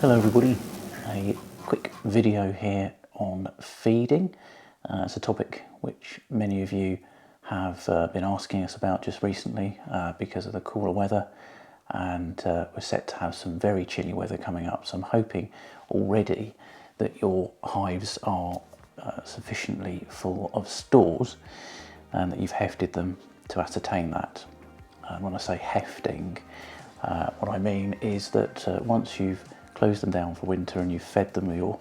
Hello everybody, a quick video here on feeding. It's a topic which many of you have been asking us about just recently because of the cooler weather, and we're set to have some very chilly weather coming up, so I'm hoping already that your hives are sufficiently full of stores and that you've hefted them to ascertain that. When I say hefting, what I mean is that once you've closed them down for winter and you've fed them with your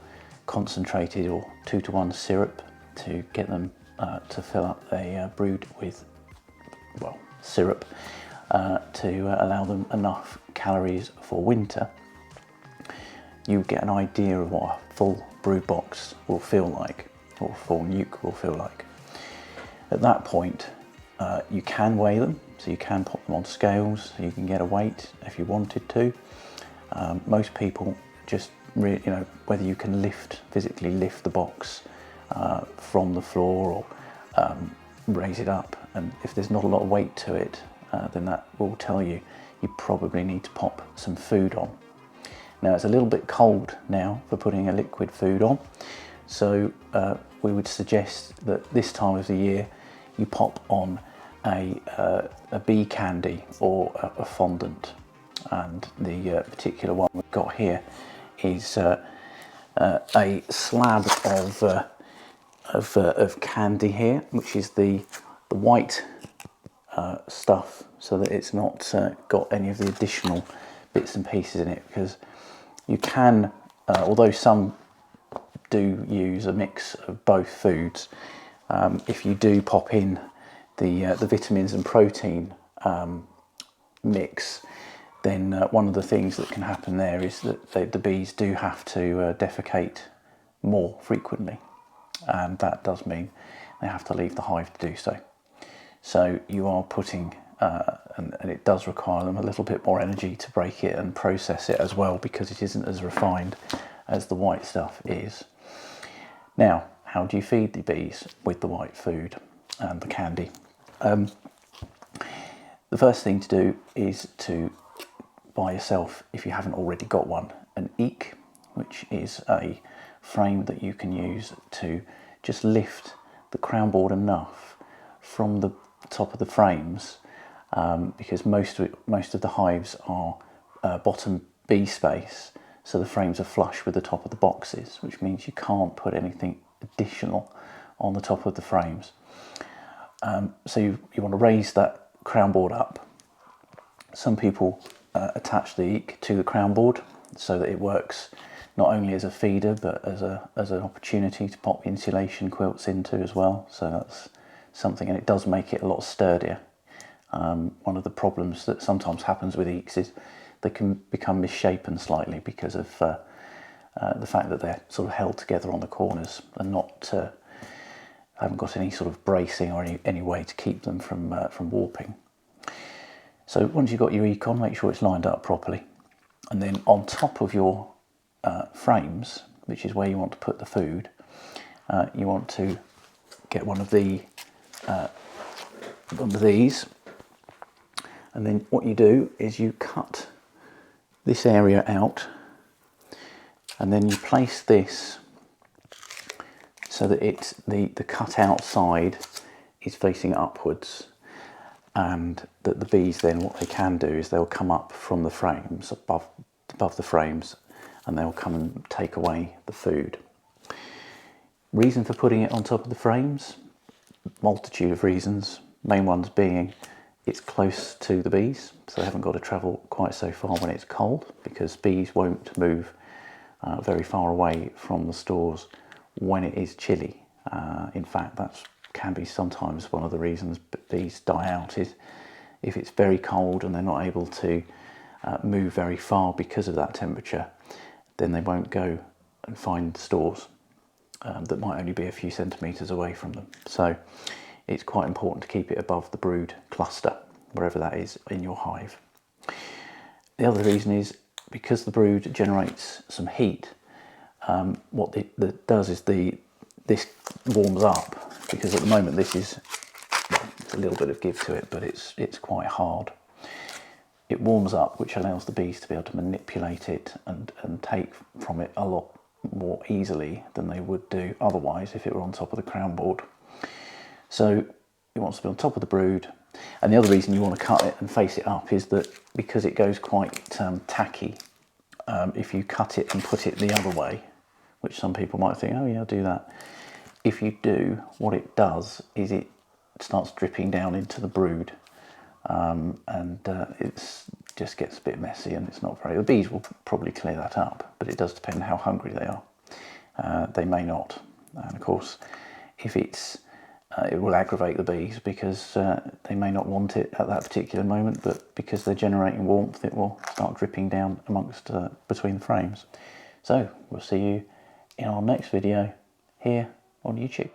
concentrated or 2-to-1 syrup to get them to fill up a brood with, well, syrup to allow them enough calories for winter, you get an idea of what a full brood box will feel like, or a full nuke will feel like. At that point, you can weigh them, so you can pop them on scales, so you can get a weight if you wanted to. Most people just whether you can physically lift the box from the floor or raise it up, and if there's not a lot of weight to it, then that will tell you you probably need to pop some food on. Now it's a little bit cold now for putting a liquid food on, so we would suggest that this time of the year you pop on a bee candy or a fondant. And the particular one we've got here is a slab of candy here, which is the white stuff, so that it's not got any of the additional bits and pieces in it, because you can, although some do use a mix of both foods, if you do pop in the vitamins and protein mix, then one of the things that can happen there is that the bees do have to defecate more frequently, and that does mean they have to leave the hive to do so. So you are putting, and it does require them a little bit more energy to break it and process it as well, because it isn't as refined as the white stuff is. Now, how do you feed the bees with the white food and the candy? The first thing to do is to buy yourself, if you haven't already got one, an eek, which is a frame that you can use to just lift the crown board enough from the top of the frames, because most of the hives are bottom bee space, so the frames are flush with the top of the boxes, which means you can't put anything additional on the top of the frames. So you want to raise that crown board up. Some people attach the eek to the crown board so that it works not only as a feeder but as an opportunity to pop insulation quilts into as well. So that's something, and it does make it a lot sturdier. One of the problems that sometimes happens with eeks is they can become misshapen slightly because of the fact that they're sort of held together on the corners and not haven't got any sort of bracing or any way to keep them from warping. So once you've got your eek on, make sure it's lined up properly, and then on top of your frames, which is where you want to put the food, you want to get one of these, and then what you do is you cut this area out, and then you place this so that it's the cut out side is facing upwards, and that the bees then, what they can do is they'll come up from the frames, above the frames, and they'll come and take away the food. Reason for putting it on top of the frames? Multitude of reasons. Main ones being it's close to the bees, so they haven't got to travel quite so far when it's cold, because bees won't move very far away from the stores when it is chilly. In fact, that can be sometimes one of the reasons bees die out, is if it's very cold and they're not able to move very far because of that temperature, then they won't go and find stores that might only be a few centimetres away from them. So it's quite important to keep it above the brood cluster, wherever that is in your hive. The other reason is because the brood generates some heat, what it does is this warms up, because at the moment this is, well, it's a little bit of give to it, but it's quite hard. it warms up, which allows the bees to be able to manipulate it and take from it a lot more easily than they would do otherwise if it were on top of the crown board. So it wants to be on top of the brood. And the other reason you want to cut it and face it up is that because it goes quite tacky, if you cut it and put it the other way, which some people might think, oh yeah, I'll do that. If you do, what it does is it starts dripping down into the brood, and it just gets a bit messy, and it's not very... The bees will probably clear that up, but it does depend how hungry they are. They may not. And of course, if it's... it will aggravate the bees because they may not want it at that particular moment, but because they're generating warmth, it will start dripping down amongst between the frames. So we'll see you in our next video here on YouTube.